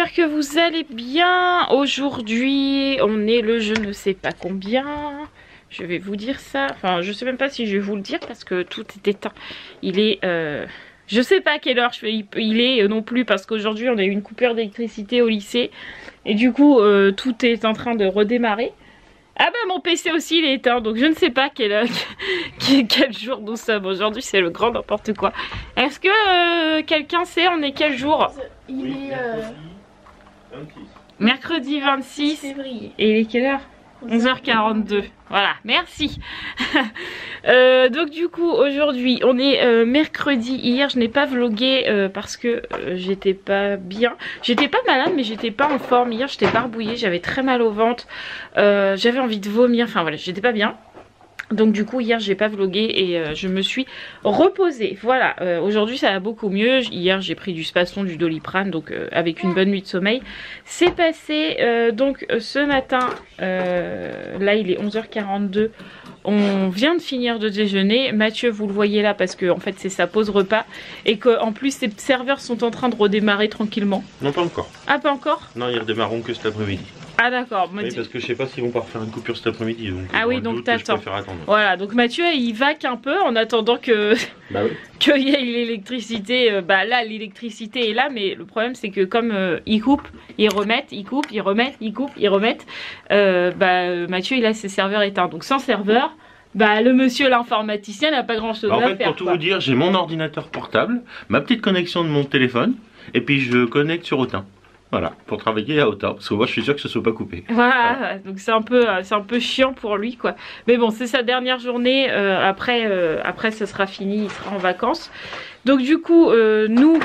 j'espère que vous allez bien. Aujourd'hui, on est le je ne sais pas combien. Je vais vous dire ça. Enfin, je sais même pas si je vais vous le dire parce que tout est éteint. Il est... je sais pas à quelle heure il est non plus parce qu'aujourd'hui, on a eu une coupure d'électricité au lycée. Et du coup, tout est en train de redémarrer. Ah bah mon PC aussi il est éteint, donc je ne sais pas quel jour nous sommes. Aujourd'hui c'est le grand n'importe quoi. Est-ce que quelqu'un sait on est quel jour? Il est mercredi 26 février. Et il est quelle heure? 11h42. Voilà, merci. Donc du coup aujourd'hui on est mercredi. Hier je n'ai pas vlogué parce que j'étais pas bien. J'étais pas malade mais j'étais pas en forme. Hier j'étais barbouillée, j'avais très mal au ventre. J'avais envie de vomir, enfin voilà, j'étais pas bien. Donc du coup hier j'ai pas vlogué et je me suis reposée. Voilà, aujourd'hui ça va beaucoup mieux. Hier j'ai pris du Spaston, du Doliprane, donc avec une bonne nuit de sommeil. C'est passé donc ce matin, là il est 11h42. On vient de finir de déjeuner. Mathieu vous le voyez là parce que en fait c'est sa pause repas. Et qu'en plus ses serveurs sont en train de redémarrer tranquillement. Non, pas encore. Ah pas encore? Non, ils redémarreront que cet après-midi. Ah d'accord. Oui, parce que je sais pas s'ils vont pas refaire une coupure cet après-midi. Ah oui, donc t'attends. Attendre. Voilà, donc Mathieu il vaque un peu en attendant que Bah oui. qu'il y ait l'électricité. Bah là l'électricité est là, mais le problème c'est que comme ils coupent, ils remettent, ils coupent, ils remettent, ils coupent, ils remettent. Mathieu il a ses serveurs éteints, donc sans serveur. Bah le monsieur l'informaticien n'a pas grand chose En à fait, faire. pour tout vous dire, j'ai mon ordinateur portable, ma petite connexion de mon téléphone, et puis je connecte sur Autun. Voilà, pour travailler à Autun, parce que moi je suis sûr que ce soit pas coupé. Voilà, donc c'est un peu chiant pour lui quoi. Mais bon, c'est sa dernière journée. Après ce sera fini, il sera en vacances. Donc du coup, nous,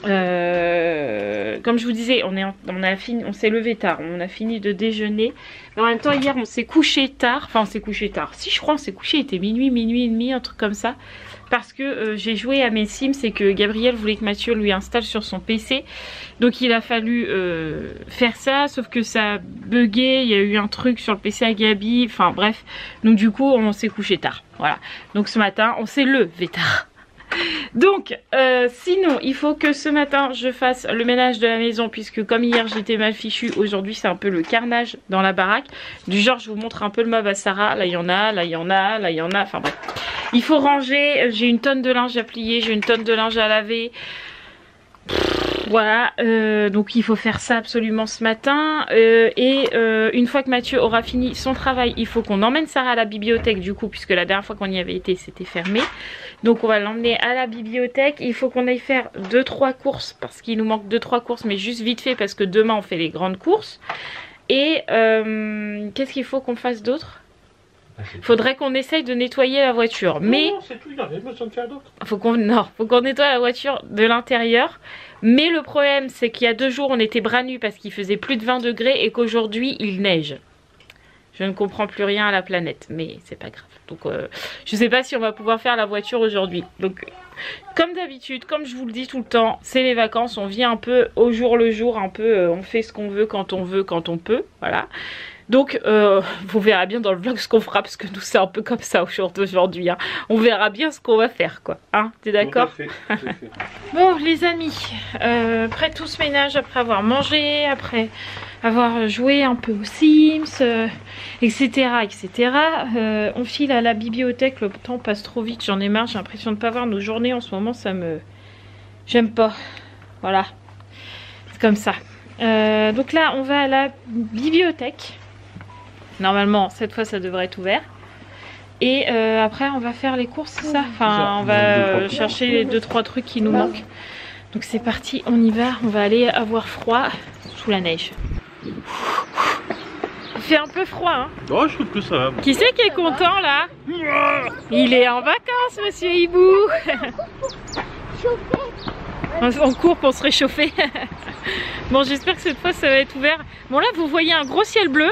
comme je vous disais, on s'est levé tard, on a fini de déjeuner. Mais en même temps, hier on s'est couché tard. Enfin, on s'est couché tard. Si je crois, on s'est couché, il était minuit et demi, un truc comme ça. Parce que j'ai joué à mes Sims et que Gabriel voulait que Mathieu lui installe sur son PC. Donc il a fallu faire ça, sauf que ça a bugué, il y a eu un truc sur le PC à Gabi, enfin bref. Donc du coup on s'est couché tard, voilà. Donc ce matin on s'est levé tard. Donc sinon il faut que ce matin je fasse le ménage de la maison puisque comme hier j'étais mal fichue, aujourd'hui c'est un peu le carnage dans la baraque. Du genre je vous montre un peu le meuble à Sarah, là il y en a, là il y en a, là il y en a, enfin bref. Il faut ranger, j'ai une tonne de linge à plier, j'ai une tonne de linge à laver. Voilà, donc il faut faire ça absolument ce matin. Une fois que Mathieu aura fini son travail, il faut qu'on emmène Sarah à la bibliothèque du coup, puisque la dernière fois qu'on y avait été, c'était fermé. Donc on va l'emmener à la bibliothèque. Il faut qu'on aille faire 2-3 courses, parce qu'il nous manque 2-3 courses, mais juste vite fait, parce que demain on fait les grandes courses. Et qu'est-ce qu'il faut qu'on fasse d'autre? Faudrait qu'on essaye de nettoyer la voiture. Mais non, c'est tout, il n'y a rien besoin de faire d'autre. faut qu'on nettoie la voiture de l'intérieur. Mais le problème c'est qu'il y a 2 jours on était bras nus parce qu'il faisait plus de 20 degrés et qu'aujourd'hui il neige. Je ne comprends plus rien à la planète, mais c'est pas grave. Donc je sais pas si on va pouvoir faire la voiture aujourd'hui. Donc comme d'habitude, comme je vous le dis tout le temps, c'est les vacances, on vit un peu au jour le jour, un peu on fait ce qu'on veut, quand on peut, voilà. Donc vous verrez bien dans le vlog ce qu'on fera parce que nous c'est un peu comme ça au jour d'aujourd'hui, hein. On verra bien ce qu'on va faire quoi, hein, t'es d'accord? Bon les amis, après tout ce ménage, après avoir mangé, après avoir joué un peu aux Sims, etc. On file à la bibliothèque, le temps passe trop vite, j'en ai marre, j'ai l'impression de ne pas voir nos journées en ce moment, j'aime pas, voilà, c'est comme ça. Donc là on va à la bibliothèque. Normalement, cette fois, ça devrait être ouvert. Et après, on va faire les courses, c'est ça? Enfin, on va chercher les 2-3 trucs qui nous manquent. Donc c'est parti, on y va. On va aller avoir froid sous la neige. Il fait un peu froid, hein? Oh, je trouve que ça va. Qui c'est qui est content, là? Il est en vacances, monsieur Hibou. On court pour se réchauffer. Bon, j'espère que cette fois ça va être ouvert. Bon là vous voyez un gros ciel bleu,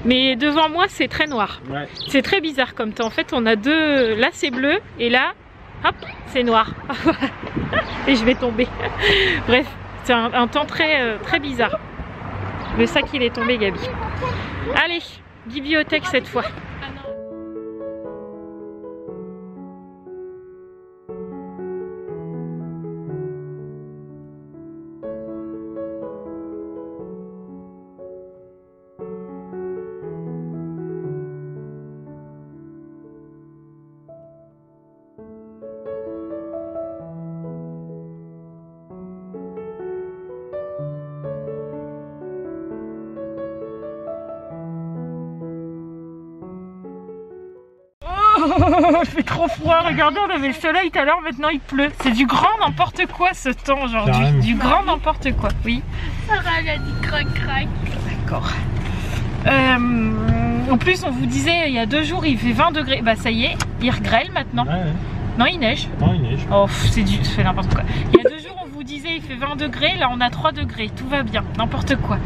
mais devant moi c'est très noir. Ouais. C'est très bizarre comme temps. En fait on a deux, là c'est bleu et là hop c'est noir. Et je vais tomber. Bref, c'est un temps très bizarre. Le sac il est tombé Gabi. Allez, bibliothèque cette fois. Il fait trop froid, regardez, on avait le soleil tout à l'heure, maintenant il pleut. C'est du grand n'importe quoi ce temps aujourd'hui. Du grand n'importe quoi, oui. Sarah elle a dit crac-crac. D'accord. En plus, on vous disait il y a 2 jours il fait 20 degrés. Bah ça y est, il regrêle maintenant. Ouais. Non, il neige. Non, il neige. Oh, c'est n'importe quoi. Il y a 2 jours, on vous disait il fait 20 degrés. Là, on a 3 degrés. Tout va bien. N'importe quoi.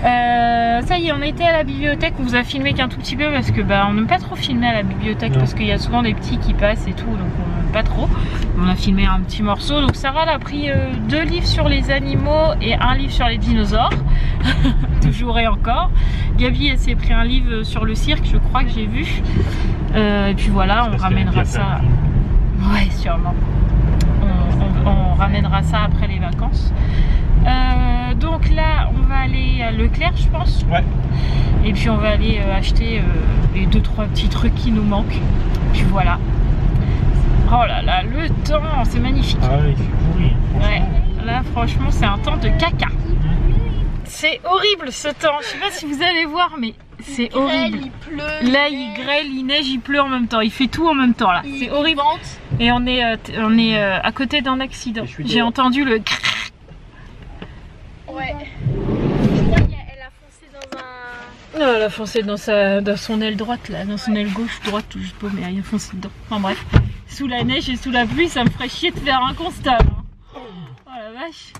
Ça y est, on était à la bibliothèque. On vous a filmé qu'un tout petit peu parce que bah, on n'aime pas trop filmer à la bibliothèque parce qu'il y a souvent des petits qui passent et tout. Donc, on n'aime pas trop. On a filmé un petit morceau. Donc, Sarah elle a pris 2 livres sur les animaux et 1 livre sur les dinosaures. Toujours et encore. Gabi, elle s'est pris un livre sur le cirque, je crois que j'ai vu. Et puis voilà, on ramènera ça. Ouais, sûrement. On ramènera ça après les vacances. Donc là, on va aller à Leclerc, je pense. Ouais. Et puis on va aller acheter les 2-3 petits trucs qui nous manquent. Puis voilà. Oh là là, le temps, c'est magnifique. Ah ouais, il fait pourri. Ouais, là franchement, c'est un temps de caca. C'est horrible ce temps. Je sais pas si vous allez voir, mais c'est horrible. Il pleut. Là, il grêle, il neige, il pleut en même temps. Il fait tout en même temps là. C'est horrible. Et on est à côté d'un accident. J'ai entendu le. Ouais. Je crois qu'elle a foncé dans un. Non, elle a foncé dans son aile droite là, dans son aile gauche, droite, je sais pas, mais elle a foncé dedans. Enfin bref, sous la neige et sous la pluie, ça me ferait chier de faire un constat. Hein. Oh la vache.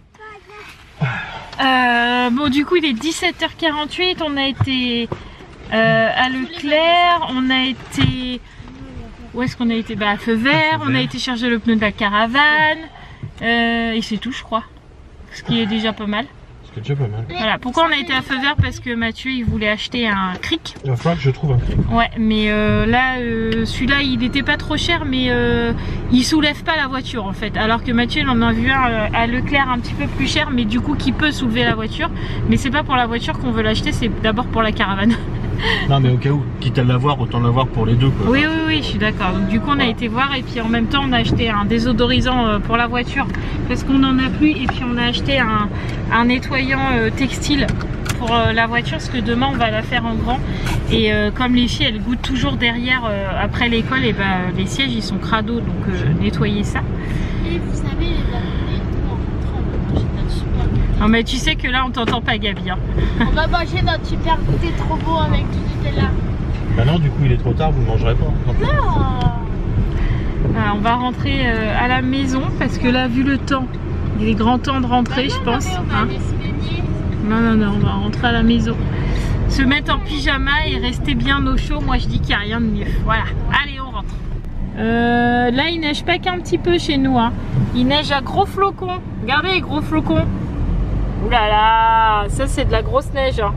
Bon, du coup, il est 17h48. On a été à Leclerc. On a été. Où est-ce qu'on a été? Bah, à Feu Vert. On a été charger le pneu de la caravane. Et c'est tout, je crois. Ce qui est déjà pas mal. C'est déjà pas mal. Voilà. Pourquoi on a été à Feu Vert? Parce que Mathieu il voulait acheter un cric. Il va falloir que je trouve un cric. Ouais, mais là, celui-là il n'était pas trop cher, mais il soulève pas la voiture en fait. Alors que Mathieu il en a vu un à Leclerc un petit peu plus cher, mais du coup qui peut soulever la voiture. Mais c'est pas pour la voiture qu'on veut l'acheter, c'est d'abord pour la caravane. Non mais au cas où, quitte à l'avoir, autant l'avoir pour les deux quoi. Oui, oui, oui, je suis d'accord. Donc du coup on a été voir et puis en même temps on a acheté un désodorisant pour la voiture parce qu'on en a plus, et puis on a acheté un nettoyant textile pour la voiture parce que demain on va la faire en grand. Et comme les filles elles goûtent toujours derrière après l'école, et ben les sièges ils sont crado, donc nettoyer ça. Et vous savez les amis, on va notre super goûter. Non mais tu sais que là on t'entend pas Gabi hein. On va manger notre super goûter trop beau avec du Nutella. Bah non, du coup il est trop tard, vous ne mangerez pas. Non. On va rentrer à la maison parce que là vu le temps, il est grand temps de rentrer je pense. On va aller se baigner. Non, non, non, on va rentrer à la maison. Se mettre en pyjama et rester bien au chaud, moi je dis qu'il n'y a rien de mieux. Voilà, allez on rentre. Là il neige pas qu'un petit peu chez nous hein. Il neige à gros flocons. Regardez les gros flocons. Ouh là là, ça c'est de la grosse neige hein.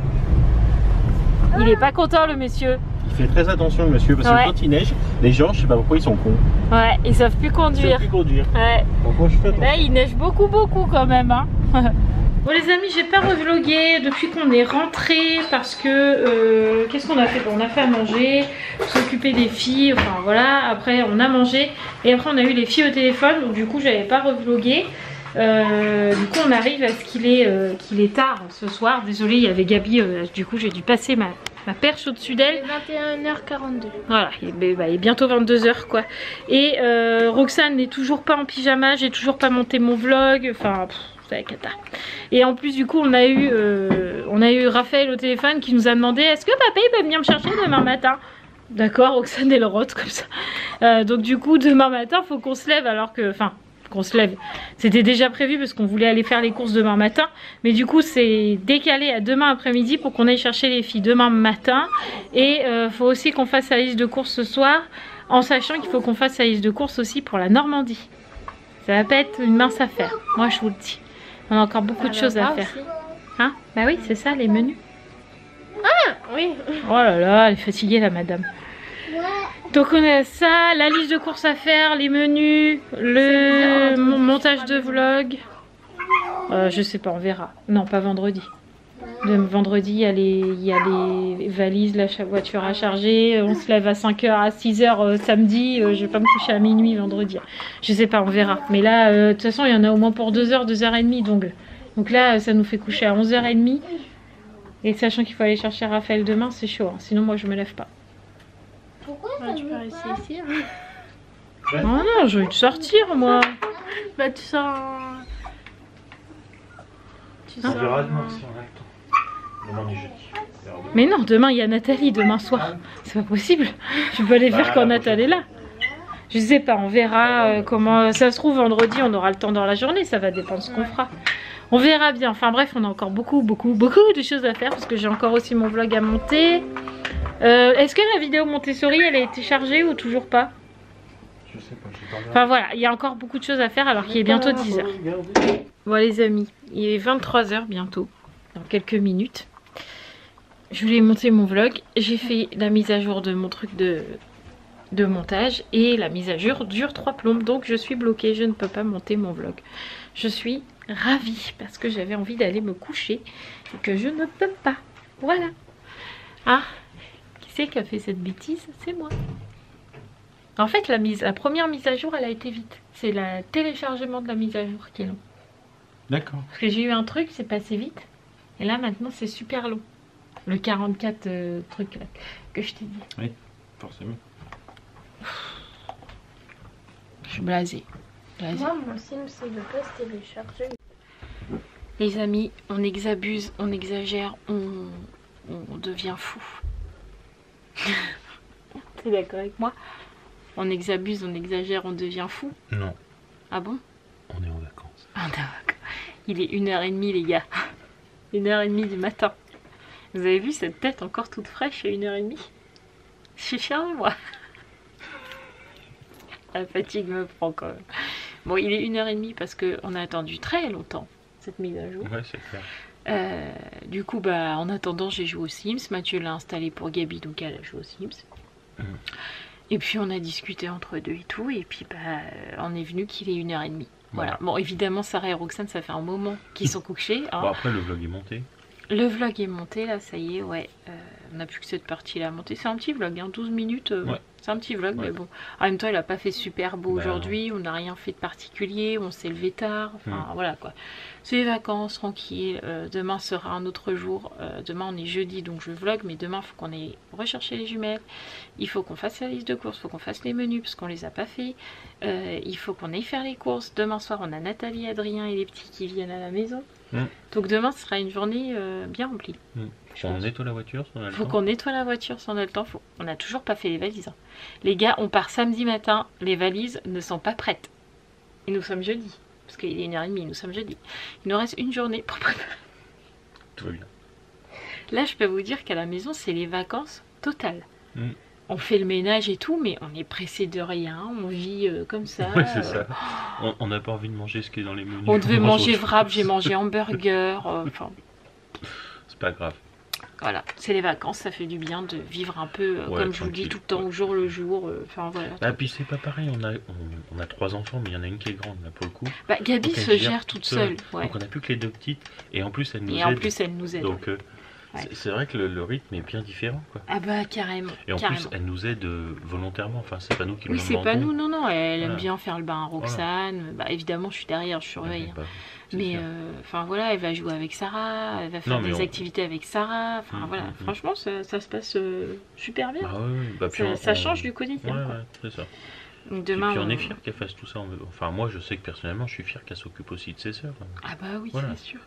Il est pas content le monsieur. Il fait très attention le monsieur parce que quand il neige, les gens je sais pas pourquoi ils sont cons. Ouais, ils savent plus conduire. Ils savent plus conduire. Ouais. Pourquoi je fais attention? Là il neige beaucoup quand même hein. Bon les amis, j'ai pas revlogué depuis qu'on est rentré parce que qu'est-ce qu'on a fait? Bon, on a fait à manger, s'occuper des filles, enfin voilà, après on a mangé et après on a eu les filles au téléphone, donc du coup j'avais pas revlogué. Du coup on arrive à ce qu'il est tard ce soir, désolée il y avait Gabi, du coup j'ai dû passer ma perche au-dessus d'elle. 21h42. Voilà, il est bientôt 22h quoi. Et Roxane n'est toujours pas en pyjama, j'ai toujours pas monté mon vlog, enfin c'est la cata. Et en plus du coup on a eu Raphaël au téléphone qui nous a demandé est-ce que papa il peut venir me chercher demain matin? D'accord, Roxane elle rote comme ça. Donc du coup demain matin faut qu'on se lève, alors que, enfin qu'on se lève, c'était déjà prévu parce qu'on voulait aller faire les courses demain matin, mais du coup c'est décalé à demain après-midi pour qu'on aille chercher les filles demain matin. Et faut aussi qu'on fasse la liste de courses ce soir, en sachant qu'il faut qu'on fasse la liste de courses aussi pour la Normandie. Ça va pas être une mince affaire, moi je vous le dis. On a encore beaucoup de choses à faire. Hein? Bah oui, c'est ça, les menus. Ah oui. Oh là là, elle est fatiguée la madame. Donc on a ça, la liste de courses à faire, les menus, le montage de vlog. Je sais pas, on verra. Non, pas vendredi. Vendredi, il y a les valises, la voiture à charger. On se lève à 5h, à 6h samedi. Je vais pas me coucher à minuit vendredi. Je sais pas, on verra. Mais là, de toute façon, il y en a au moins pour 2h, 2h30 d'ongles. Donc là, ça nous fait coucher à 11h30. Et sachant qu'il faut aller chercher Raphaël demain, c'est chaud. Hein. Sinon, moi, je me lève pas. Pourquoi Bah, ça tu veut peux pas rester ici. Hein. Oh non, j'ai envie de sortir moi. Bah tu sors... Tu On sors... verra demain si on a le temps. Demain du jeudi. Mais non, demain il y a Nathalie, demain soir. C'est pas possible. Je peux aller faire quand Nathalie est là. Je sais pas, on verra comment ça se trouve. Vendredi, on aura le temps dans la journée. Ça va dépendre de ce qu'on fera. On verra bien. Enfin bref, on a encore beaucoup de choses à faire parce que j'ai encore aussi mon vlog à monter. Est-ce que la vidéo Montessori, elle a été chargée ou toujours pas? Je sais pas, je sais pas. Enfin voilà, il y a encore beaucoup de choses à faire alors qu'il est bientôt 10h. Bon les amis, il est 23h bientôt, dans quelques minutes. Je voulais monter mon vlog, j'ai fait la mise à jour de mon truc de montage et la mise à jour dure 3 plombes, donc je suis bloquée, je ne peux pas monter mon vlog. Je suis ravie parce que j'avais envie d'aller me coucher et que je ne peux pas. Voilà. Ah, qui c'est qui a fait cette bêtise? C'est moi. En fait, la première mise à jour, elle a été vite. C'est le téléchargement de la mise à jour qui est long. D'accord. Parce que j'ai eu un truc, c'est passé vite. Et là, maintenant, c'est super long. Le 44 truc là, que je t'ai dit. Oui, forcément. Je suis blasée. Moi, mon Sims, il veut pas se télécharger. Les amis, on exabuse, on exagère, on devient fou. T'es d'accord avec moi? On exabuse, on exagère, on devient fou. Non, Ah bon? on est en vacances. Ah d'accord. Il est 1h30 les gars. 1h30 du matin. Vous avez vu cette tête encore toute fraîche à 1h30? Je suis fière de moi. La fatigue me prend quand même. Bon, il est 1h30 parce qu'on a attendu très longtemps cette mise à jour. Ouais, c'est clair. Du coup, bah, en attendant, j'ai joué aux Sims. Mathieu l'a installé pour Gabi, donc elle a joué aux Sims. Et puis on a discuté entre deux et tout. Et puis bah, on est venu qu'il est 1h30. Voilà. Bon, évidemment, Sarah et Roxane, ça fait un moment qu'ils sont couchés. Hein. Bon, après, le vlog est monté. Le vlog est monté, là, ça y est, ouais. On n'a plus que cette partie-là à monter. C'est un petit vlog, hein, 12 minutes. Ouais. C'est un petit vlog, Ouais. mais bon. En même temps, il n'a pas fait super beau Bah, aujourd'hui. On n'a rien fait de particulier. On s'est levé tard. Enfin, voilà, quoi. C'est les vacances, tranquille. Demain sera un autre jour. Demain, on est jeudi, donc je vlog. Mais demain, il faut qu'on aille rechercher les jumelles. Il faut qu'on fasse la liste de courses. Il faut qu'on fasse les menus, parce qu'on les a pas fait. Il faut qu'on aille faire les courses. Demain soir, on a Nathalie, Adrien et les petits qui viennent à la maison. Donc demain, ce sera une journée bien remplie. On nettoie la voiture si on a le Faut temps. qu'on nettoie la voiture si on a le temps. On n'a toujours pas fait les valises. Hein. Les gars, on part samedi matin. Les valises ne sont pas prêtes. Et nous sommes jeudi. Parce qu'il est 1h30, nous sommes jeudi. Il nous reste une journée pour préparer. Tout va bien. Là, je peux vous dire qu'à la maison, c'est les vacances totales. On fait le ménage et tout, mais on est pressé de rien. On vit comme ça. Ouais, c'est ça. On n'a pas envie de manger ce qui est dans les menus. On devait mange manger autre wrap, chose. j'ai mangé hamburger. Enfin, C'est pas grave. voilà, c'est les vacances, ça fait du bien de vivre un peu, Ouais, comme je vous dis, tranquille. tout le temps, au jour le jour. Enfin voilà. Ah, puis c'est pas pareil, on a 3 enfants, mais il y en a une qui est grande là pour le coup. Bah, Gabi Donc, elle se gère toute seule. Ouais. Donc on n'a plus que les 2 petites, et en plus elle nous Et aide. en plus, elle nous aide. Donc Ouais. c'est vrai que le rythme est bien différent, quoi. Ah bah carrément. Et en carrément. plus elle nous aide volontairement, enfin c'est pas nous qui Oui, nous c'est pas demandons. nous, non, elle aime Voilà. bien faire le bain à Roxane. Bah évidemment, je suis derrière, je surveille. Bah, c'est Mais sûr. enfin voilà, elle va jouer avec Sarah, elle va faire Non, mais des on- activités avec Sarah. Enfin voilà, franchement, ça se passe super bien. Bah ouais, bah, puis Ça change du quotidien. Ouais, quoi. ouais, c'est ça. Donc Et demain, puis on est fiers qu'elle fasse tout ça. Enfin moi je sais que personnellement je suis fier qu'elle s'occupe aussi de ses sœurs. Ah bah oui, Voilà. c'est sûr.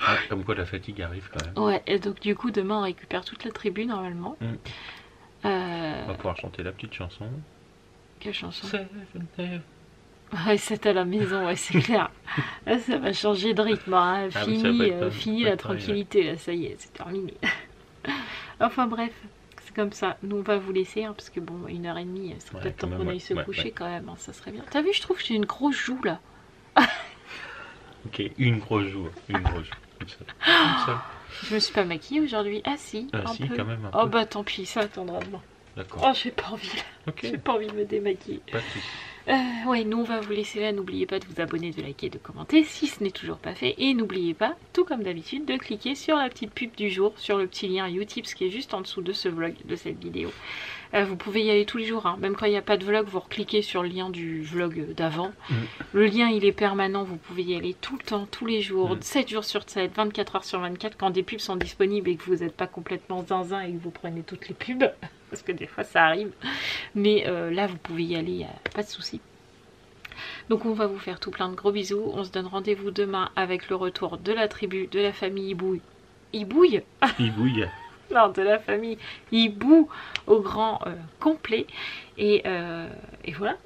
Ouais, comme quoi la fatigue arrive quand même. Ouais, et donc du coup, demain, on récupère toute la tribu normalement. On va pouvoir chanter la petite chanson. Quelle chanson? Seven, Ouais, c'est à la maison, ouais, c'est clair. Là, ça va changer de rythme. Hein. Ah oui, ça va Fini, être pas- fini pas la être pareil, tranquillité, là, ça y est, c'est terminé. Enfin bref, c'est comme ça. Nous, on va vous laisser, hein, parce que bon, 1h30, c'est Ouais, peut-être temps quand même, qu'on ouais. aille se Ouais, coucher ouais. quand même, hein, ça serait bien. T'as vu, je trouve que j'ai une grosse joue là. Ok, une grosse joue. Une grosse joue. Comme ça. Je me suis pas maquillée aujourd'hui. Ah si, Ah un si, peu. quand même un Oh peu. bah tant pis, ça attendra demain. D'accord. Oh, j'ai pas envie là. Ok. J'ai pas envie de me démaquiller. Pas de soucis. Ouais, nous on va vous laisser là. N'oubliez pas de vous abonner, de liker, de commenter si ce n'est toujours pas fait. Et n'oubliez pas, tout comme d'habitude, de cliquer sur la petite pub du jour, sur le petit lien Utip qui est juste en dessous de ce vlog, de cette vidéo. Vous pouvez y aller tous les jours, hein. Même quand il n'y a pas de vlog, vous recliquez sur le lien du vlog d'avant. Le lien il est permanent, vous pouvez y aller tout le temps, tous les jours, 7 jours sur 7, 24 heures sur 24, quand des pubs sont disponibles et que vous n'êtes pas complètement zinzin et que vous prenez toutes les pubs, parce que des fois ça arrive. Mais là vous pouvez y aller, pas de souci. Donc on va vous faire tout plein de gros bisous. On se donne rendez-vous demain avec le retour de la tribu, de la famille Ibouille. Ibouille Ibouille. Non, de la famille Hibou au grand complet. Et voilà.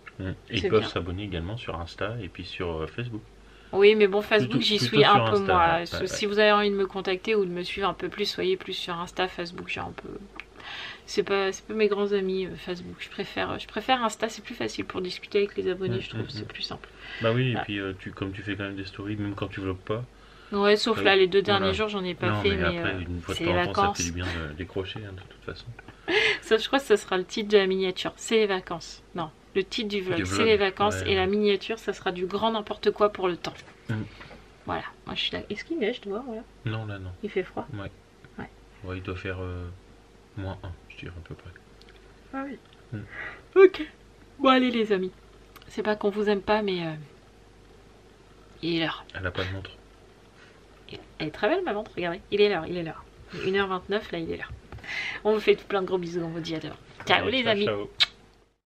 Ils peuvent s'abonner également sur Insta et puis sur Facebook. Oui, mais bon, Facebook, j'y suis un peu Insta, moi. ouais. Si vous avez envie de me contacter ou de me suivre un peu plus, soyez plus sur Insta. Facebook, j'ai un peu... C'est pas mes grands amis Facebook. Je préfère Insta, c'est plus facile pour discuter avec les abonnés, je trouve. C'est plus simple. Bah oui, et puis comme tu fais quand même des stories, même quand tu vlogues pas. Ouais, sauf là, les 2 derniers jours, j'en ai pas fait, mais après, une fois de c'est temps les en temps, vacances. ça fait du bien de décrocher, hein, de toute façon. Ça, je crois que ça sera le titre de la miniature. C'est les vacances. Non, le titre du vlog, c'est les vacances. Ouais. Et la miniature, ça sera du grand n'importe quoi pour le temps. Voilà, moi je suis là. Est-ce qu'il neige, tu vois, voilà. Non, là, non. Il fait froid. Ouais, il doit faire -1, je dirais à peu près. Ah oui. Ok. Bon, allez, les amis. C'est pas qu'on vous aime pas, mais il est l'heure. Elle a pas de montre. Elle est très belle, ma montre, regardez. Il est l'heure, il est l'heure. 1h29, là, il est l'heure. On vous fait tout plein de gros bisous, on vous dit à demain. Ciao, les amis. Ciao.